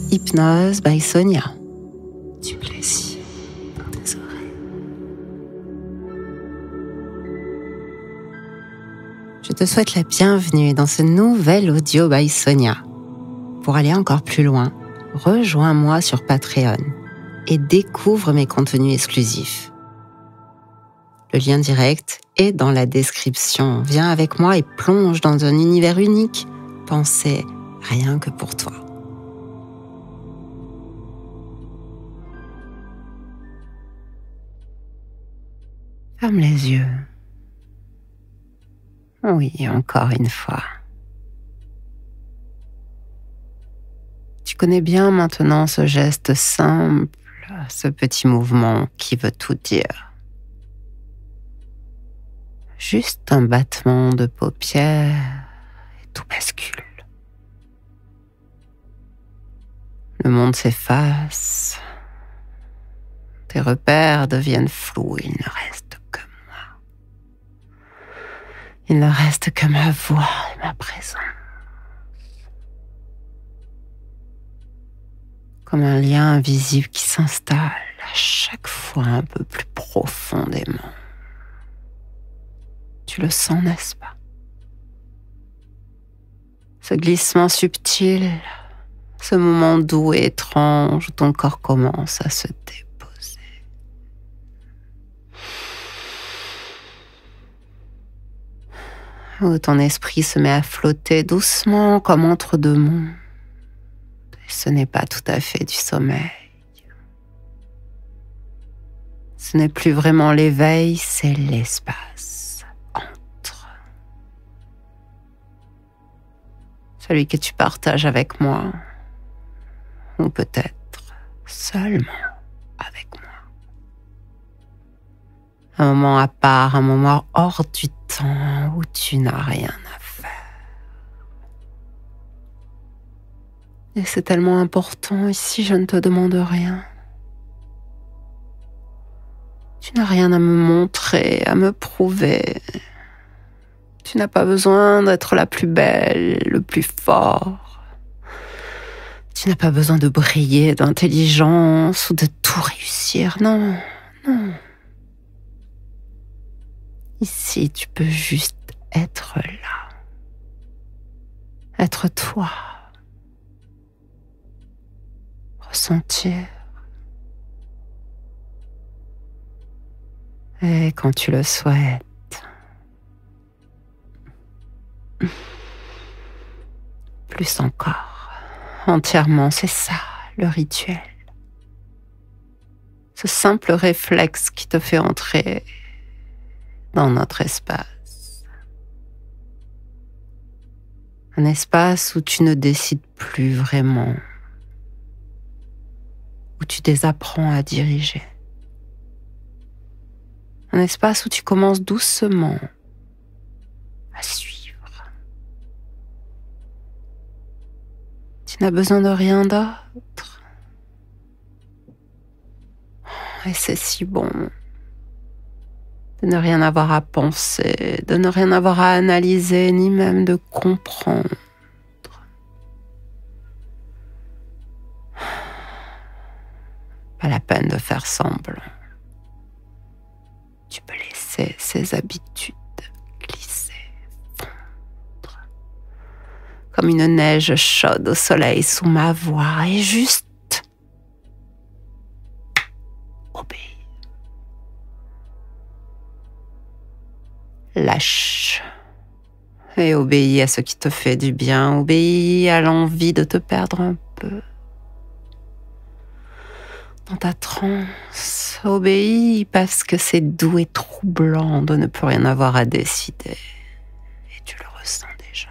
Hypnose by Sonia. Du plaisir dans tes oreilles. Je te souhaite la bienvenue dans ce nouvel audio by Sonia. Pour aller encore plus loin, rejoins-moi sur Patreon et découvre mes contenus exclusifs. Le lien direct est dans la description. Viens avec moi et plonge dans un univers unique, pensé rien que pour toi. Ferme les yeux. Oui, encore une fois. Tu connais bien maintenant ce geste simple, ce petit mouvement qui veut tout dire. Juste un battement de paupières et tout bascule. Le monde s'efface. Tes repères deviennent flous, il ne reste que moi. Il ne reste que ma voix et ma présence. Comme un lien invisible qui s'installe à chaque fois un peu plus profondément. Tu le sens, n'est-ce pas? Ce glissement subtil, ce moment doux et étrange où ton corps commence à se déposer. Où ton esprit se met à flotter doucement comme entre deux mondes. Et ce n'est pas tout à fait du sommeil. Ce n'est plus vraiment l'éveil, c'est l'espace entre. Celui que tu partages avec moi, ou peut-être seulement avec moi. Un moment à part, un moment hors du temps où tu n'as rien à faire. Et c'est tellement important, ici je ne te demande rien. Tu n'as rien à me montrer, à me prouver. Tu n'as pas besoin d'être la plus belle, le plus fort. Tu n'as pas besoin de briller d'intelligence ou de tout réussir. Non, non. Ici, tu peux juste être là. Être toi. Ressentir. Et quand tu le souhaites, plus encore, entièrement, c'est ça, le rituel. Ce simple réflexe qui te fait entrer dans notre espace. Un espace où tu ne décides plus vraiment, où tu désapprends à diriger. Un espace où tu commences doucement à suivre. Tu n'as besoin de rien d'autre. Et c'est si bon de ne rien avoir à penser, de ne rien avoir à analyser, ni même de comprendre. Pas la peine de faire semblant. Tu peux laisser ces habitudes glisser, fondre, comme une neige chaude au soleil sous ma voix, et juste obéir. Lâche et obéis à ce qui te fait du bien, obéis à l'envie de te perdre un peu dans ta transe, obéis parce que c'est doux et troublant de ne plus rien avoir à décider et tu le ressens déjà.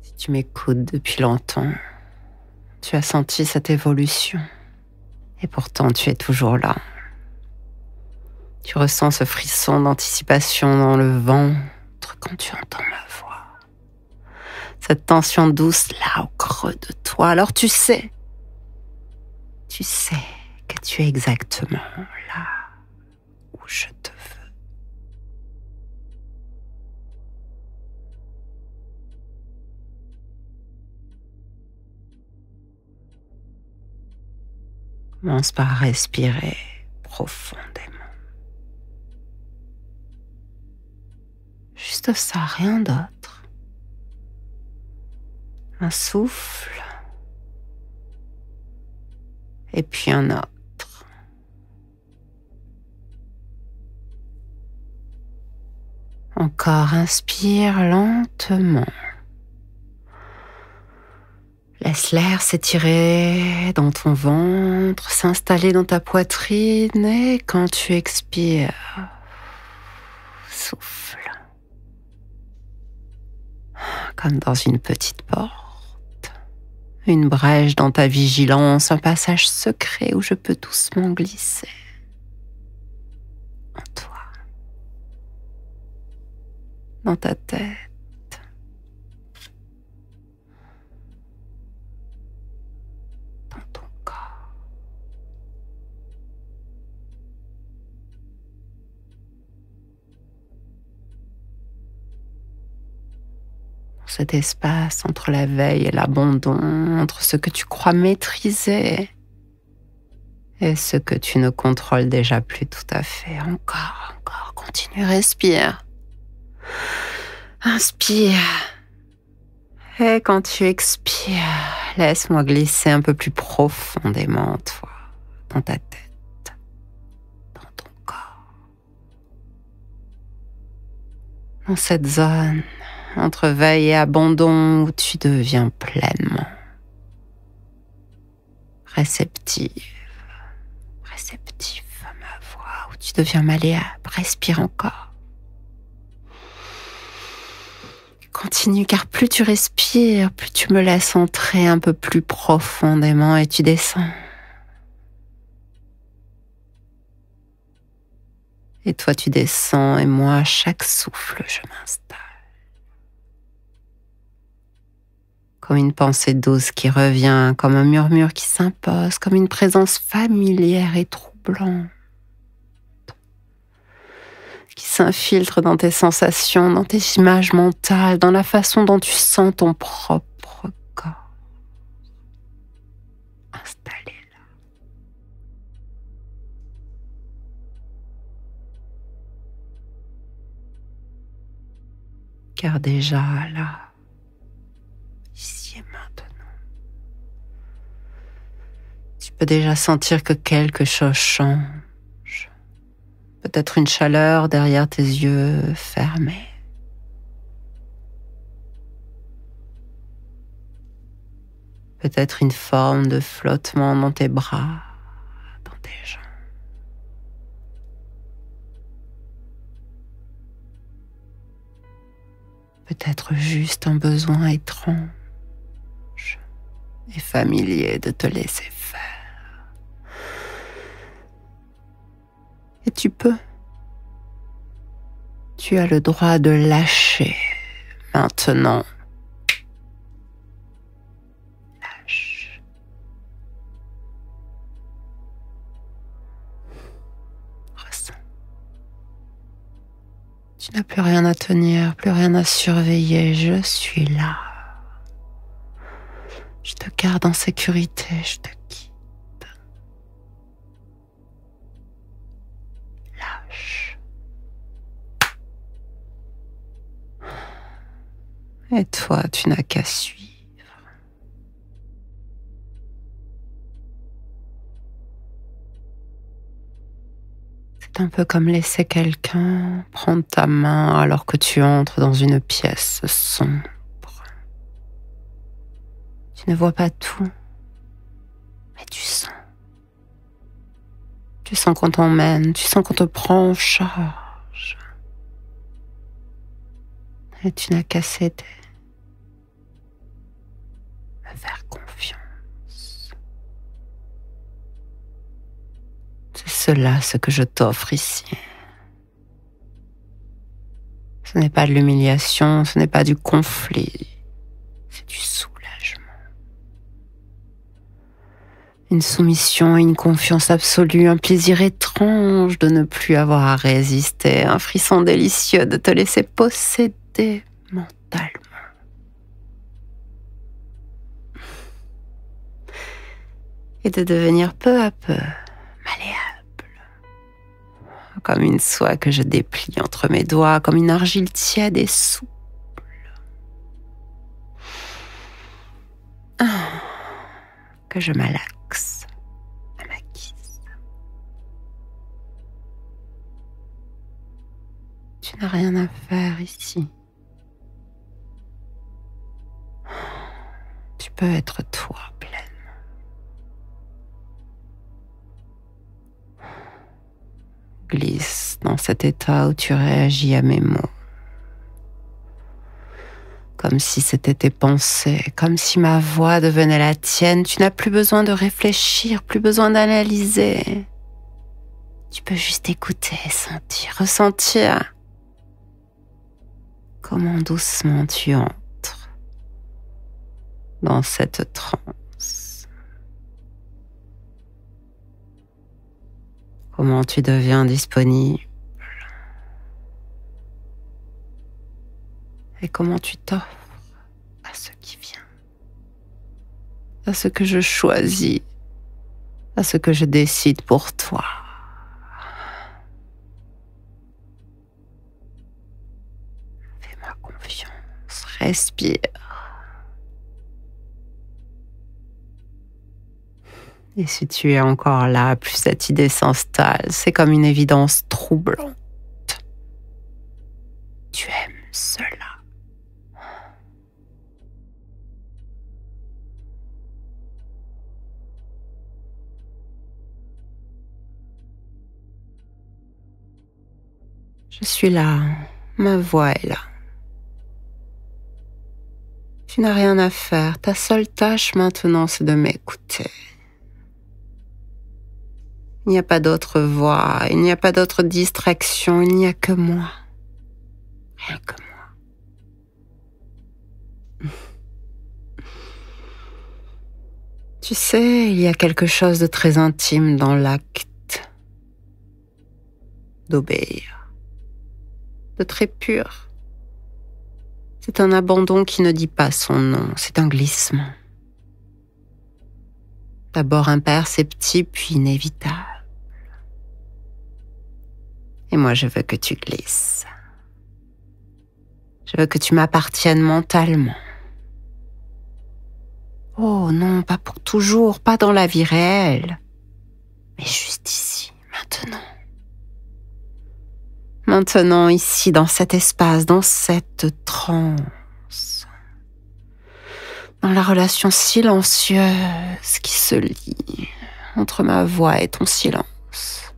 Si tu m'écoutes depuis longtemps, tu as senti cette évolution et pourtant tu es toujours là. Tu ressens ce frisson d'anticipation dans le ventre quand tu entends ma voix. Cette tension douce là au creux de toi. Alors tu sais que tu es exactement là où je te veux. Commence par respirer profondément. Juste ça, rien d'autre. Un souffle, et puis un autre. Encore, inspire lentement. Laisse l'air s'étirer dans ton ventre, s'installer dans ta poitrine, et quand tu expires, souffle. Comme dans une petite porte, une brèche dans ta vigilance, un passage secret où je peux doucement glisser en toi, dans ta tête, dans ton corps. Cet espace entre la veille et l'abandon, entre ce que tu crois maîtriser et ce que tu ne contrôles déjà plus tout à fait. Encore, continue, respire. Inspire. Et quand tu expires, laisse-moi glisser un peu plus profondément en toi, dans ta tête, dans ton corps. Dans cette zone entre veille et abandon où tu deviens pleinement réceptif à ma voix, où tu deviens malléable. Respire encore. Continue, car plus tu respires, plus tu me laisses entrer un peu plus profondément et tu descends. Et toi tu descends et moi, à chaque souffle, je m'installe. Comme une pensée douce qui revient, comme un murmure qui s'impose, comme une présence familière et troublante, qui s'infiltre dans tes sensations, dans tes images mentales, dans la façon dont tu sens ton propre corps. Installé là. Car déjà là, ici et maintenant, tu peux déjà sentir que quelque chose change. Peut-être une chaleur derrière tes yeux fermés. Peut-être une forme de flottement dans tes bras, dans tes jambes. Peut-être juste un besoin étrange et familier de te laisser faire. Et tu as le droit de lâcher maintenant. Lâche. Ressens. Tu n'as plus rien à tenir, plus rien à surveiller. Je suis là. Je te garde en sécurité, je te guide. Lâche. Et toi, tu n'as qu'à suivre. C'est un peu comme laisser quelqu'un prendre ta main alors que tu entres dans une pièce sombre. Tu ne vois pas tout, mais tu sens. Tu sens qu'on t'emmène, tu sens qu'on te prend en charge. Et tu n'as qu'à céder. Me faire confiance. C'est cela ce que je t'offre ici. Ce n'est pas de l'humiliation, ce n'est pas du conflit, c'est du soulagement. Une soumission, une confiance absolue, un plaisir étrange de ne plus avoir à résister, un frisson délicieux de te laisser posséder mentalement. et de devenir peu à peu malléable, comme une soie que je déplie entre mes doigts, comme une argile tiède et souple. Que je malaxe à ma guise. Tu n'as rien à faire ici. Tu peux être toi pleinement. Glisse dans cet état où tu réagis à mes mots. Comme si c'était tes pensées, comme si ma voix devenait la tienne. Tu n'as plus besoin de réfléchir, plus besoin d'analyser. Tu peux juste écouter, sentir, ressentir. Comment doucement tu entres dans cette transe. Comment tu deviens disponible. Et comment tu t'offres à ce qui vient, à ce que je choisis, à ce que je décide pour toi. Fais-moi confiance, respire. Et si tu es encore là, plus cette idée s'installe, c'est comme une évidence troublante. Tu aimes cela. Je suis là, ma voix est là. Tu n'as rien à faire, ta seule tâche maintenant c'est de m'écouter. Il n'y a pas d'autre voix, il n'y a pas d'autre distraction, il n'y a que moi. Rien que moi. Tu sais, il y a quelque chose de très intime dans l'acte d'obéir, de très pur. C'est un abandon qui ne dit pas son nom, c'est un glissement. D'abord imperceptible, puis inévitable. Et moi, je veux que tu glisses. Je veux que tu m'appartiennes mentalement. Oh non, pas pour toujours, pas dans la vie réelle, mais juste ici, maintenant. Maintenant, ici, dans cet espace, dans cette transe, dans la relation silencieuse qui se lie entre ma voix et ton silence.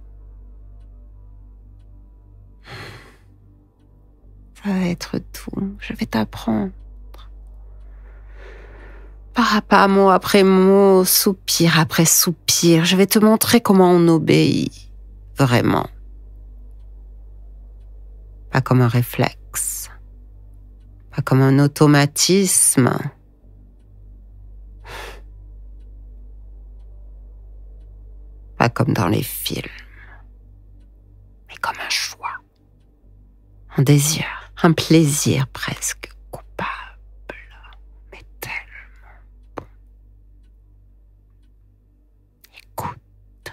Ça va être doux, je vais t'apprendre. Pas à pas, mot après mot, soupir après soupir, je vais te montrer comment on obéit, vraiment. Pas comme un réflexe, pas comme un automatisme. Pas comme dans les films, mais comme un choix, un désir, un plaisir presque coupable, mais tellement bon. Écoute.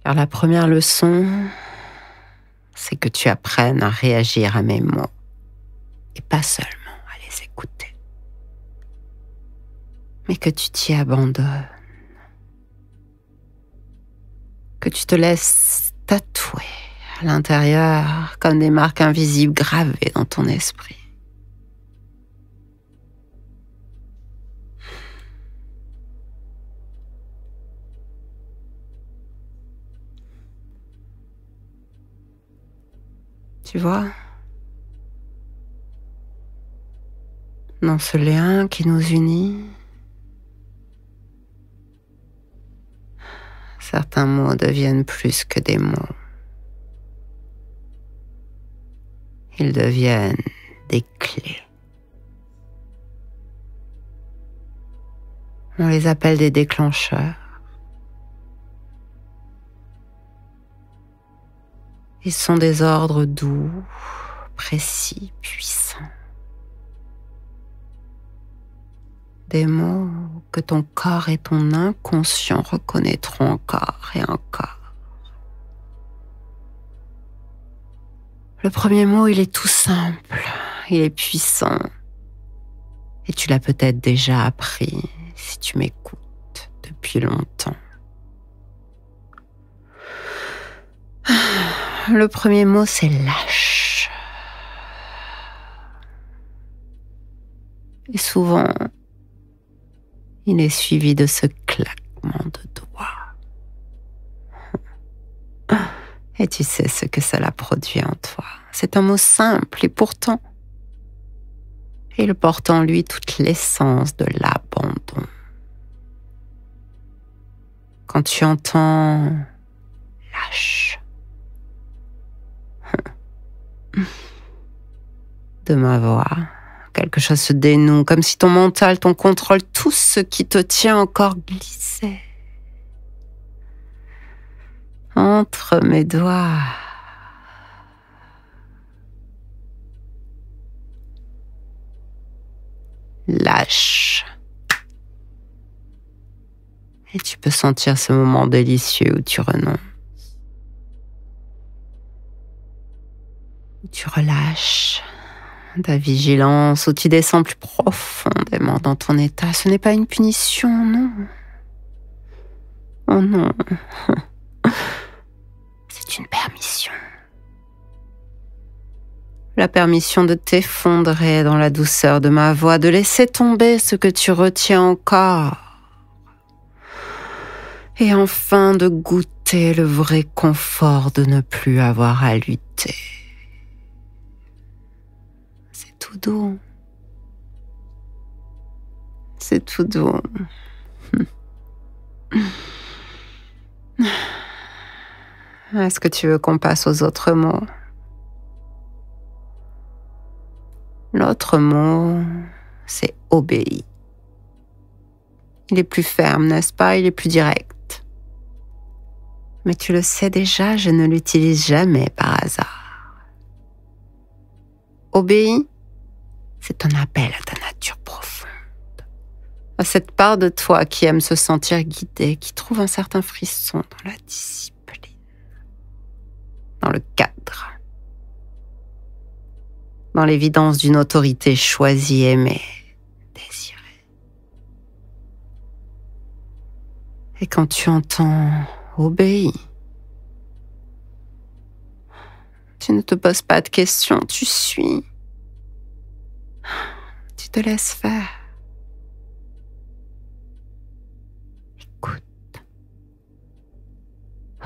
Car la première leçon, c'est que tu apprennes à réagir à mes mots et pas seulement à les écouter, mais que tu t'y abandonnes, que tu te laisses tatouer à l'intérieur comme des marques invisibles gravées dans ton esprit. Tu vois, dans ce lien qui nous unit, certains mots deviennent plus que des mots. Ils deviennent des clés. On les appelle des déclencheurs. Ils sont des ordres doux, précis, puissants, des mots que ton corps et ton inconscient reconnaîtront encore et encore. Le premier mot, il est tout simple, il est puissant. Et tu l'as peut-être déjà appris si tu m'écoutes depuis longtemps. Le premier mot, c'est lâche. Et souvent, il est suivi de ce claquement de doigts. Et tu sais ce que cela produit en toi. C'est un mot simple et pourtant, il porte en lui toute l'essence de l'abandon. Quand tu entends lâche de ma voix, quelque chose se dénoue, comme si ton mental, ton contrôle, tout ce qui te tient encore glissait entre mes doigts. Lâche. Et tu peux sentir ce moment délicieux où tu renonces. Où tu relâches ta vigilance, où tu descends plus profondément dans ton état. Ce n'est pas une punition, non. Oh non. C'est une permission. La permission de t'effondrer dans la douceur de ma voix, de laisser tomber ce que tu retiens encore. Et enfin de goûter le vrai confort de ne plus avoir à lutter. C'est tout doux. C'est tout doux. Est-ce que tu veux qu'on passe aux autres mots? L'autre mot, c'est obéis. Il est plus ferme, n'est-ce pas? Il est plus direct. Mais tu le sais déjà, je ne l'utilise jamais par hasard. Obéis, c'est un appel à ta nature profonde. À cette part de toi qui aime se sentir guidée, qui trouve un certain frisson dans la discipline, dans le cadre, dans l'évidence d'une autorité choisie, aimée, désirée. Et quand tu entends « obéis », tu ne te poses pas de questions, tu suis. Tu te laisses faire. Écoute.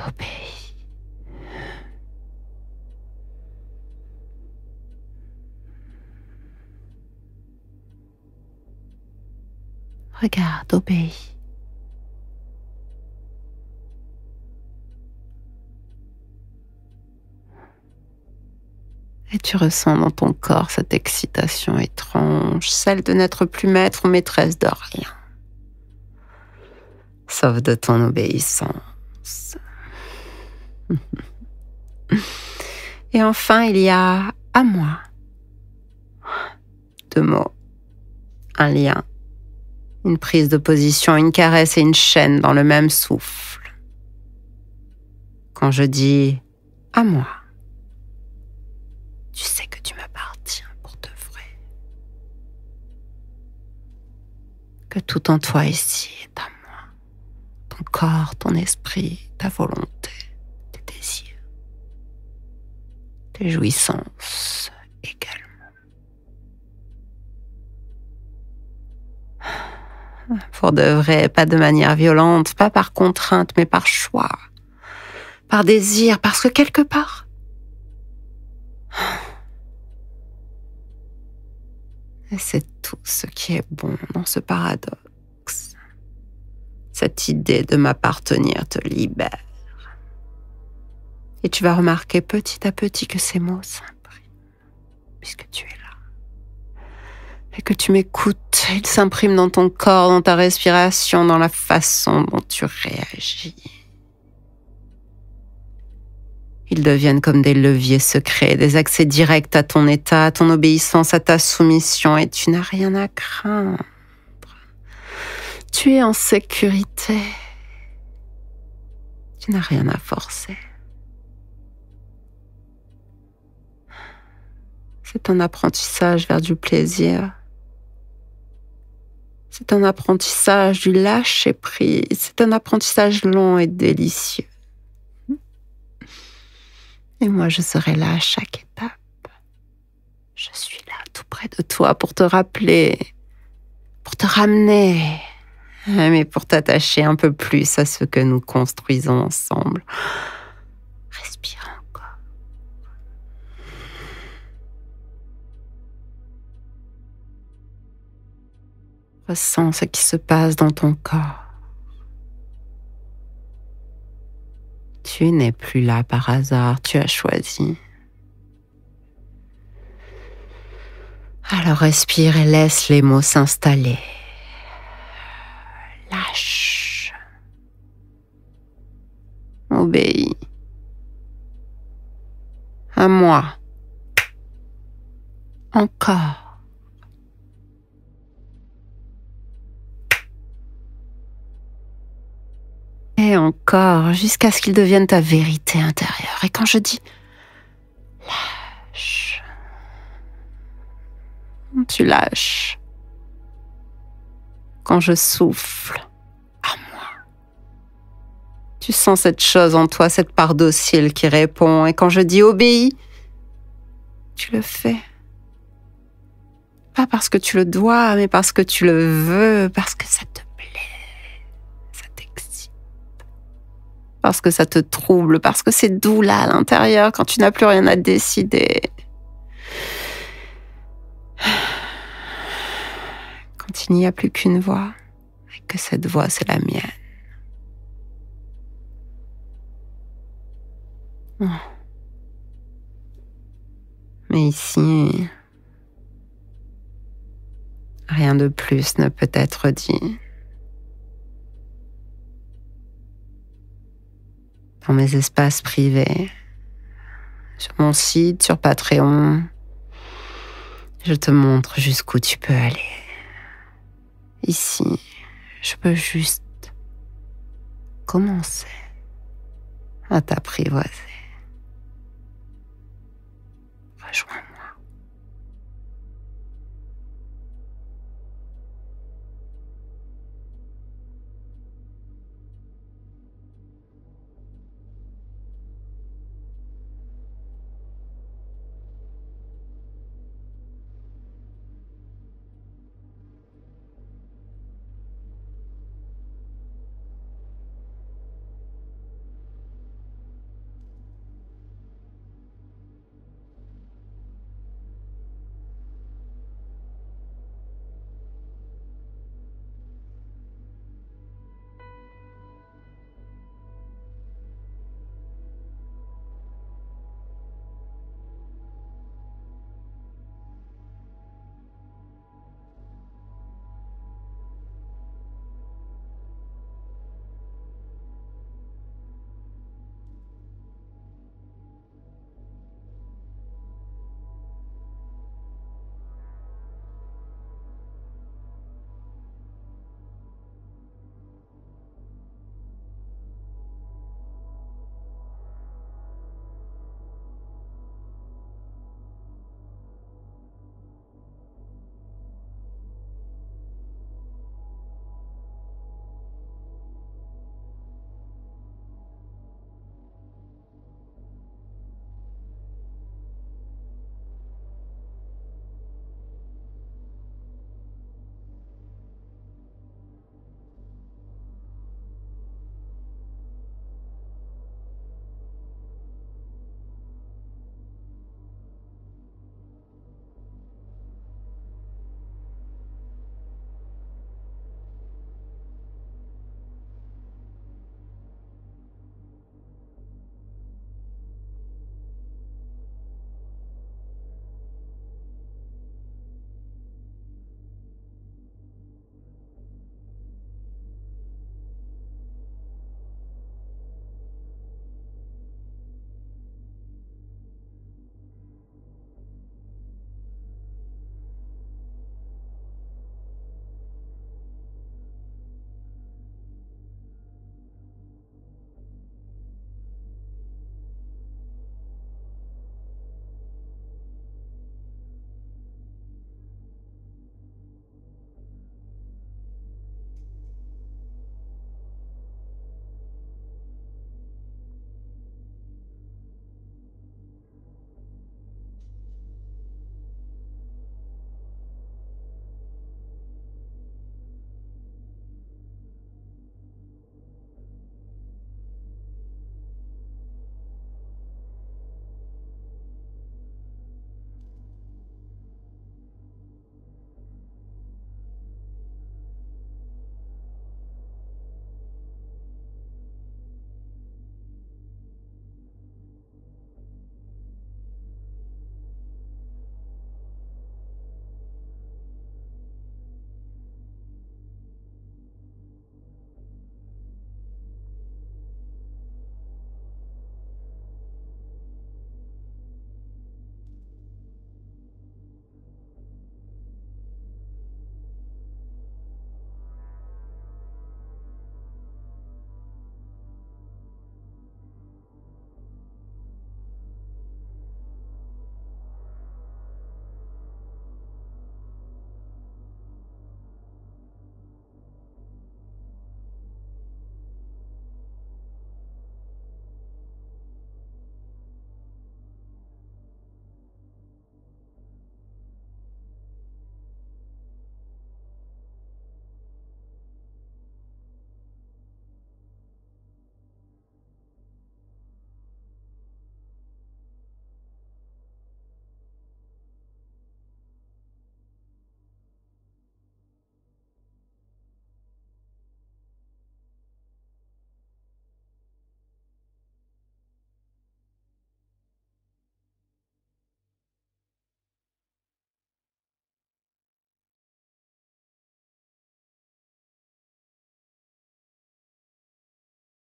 Obéis. Regarde, obéis. Et tu ressens dans ton corps cette excitation étrange, celle de n'être plus maître ou maîtresse de rien, sauf de ton obéissance. Et enfin, il y a à moi. 2 mots, un lien, une prise de position, une caresse et une chaîne dans le même souffle. Quand je dis à moi, tu sais que tu m'appartiens pour de vrai. Que tout en toi ici est à moi. Ton corps, ton esprit, ta volonté, tes désirs, tes jouissances également. Pour de vrai, pas de manière violente, pas par contrainte, mais par choix, par désir, parce que quelque part, et c'est tout ce qui est bon dans ce paradoxe. Cette idée de m'appartenir te libère. Et tu vas remarquer petit à petit que ces mots s'impriment, puisque tu es là. Et que tu m'écoutes, ils s'impriment dans ton corps, dans ta respiration, dans la façon dont tu réagis. Ils deviennent comme des leviers secrets, des accès directs à ton état, à ton obéissance, à ta soumission, et tu n'as rien à craindre. Tu es en sécurité. Tu n'as rien à forcer. C'est un apprentissage vers du plaisir. C'est un apprentissage du lâcher-prise. C'est un apprentissage long et délicieux. Et moi, je serai là à chaque étape. Je suis là tout près de toi pour te rappeler, pour te ramener, mais pour t'attacher un peu plus à ce que nous construisons ensemble. Respire encore. Ressens ce qui se passe dans ton corps. Tu n'es plus là par hasard, tu as choisi. Alors respire et laisse les mots s'installer. Lâche. Obéis. À moi. Encore. Et encore, jusqu'à ce qu'il devienne ta vérité intérieure. Et quand je dis lâche, tu lâches. Quand je souffle, à moi, tu sens cette chose en toi, cette part docile qui répond. Et quand je dis obéis, tu le fais. Pas parce que tu le dois, mais parce que tu le veux, parce que ça te plaît, ça t'excite, parce que ça te trouble, parce que c'est doux là à l'intérieur quand tu n'as plus rien à décider. Quand il n'y a plus qu'une voix, et que cette voix c'est la mienne. Oh. Mais ici, rien de plus ne peut être dit. Dans mes espaces privés, sur mon site, sur Patreon, je te montre jusqu'où tu peux aller. Ici, je peux juste commencer à t'apprivoiser. Rejoins-moi.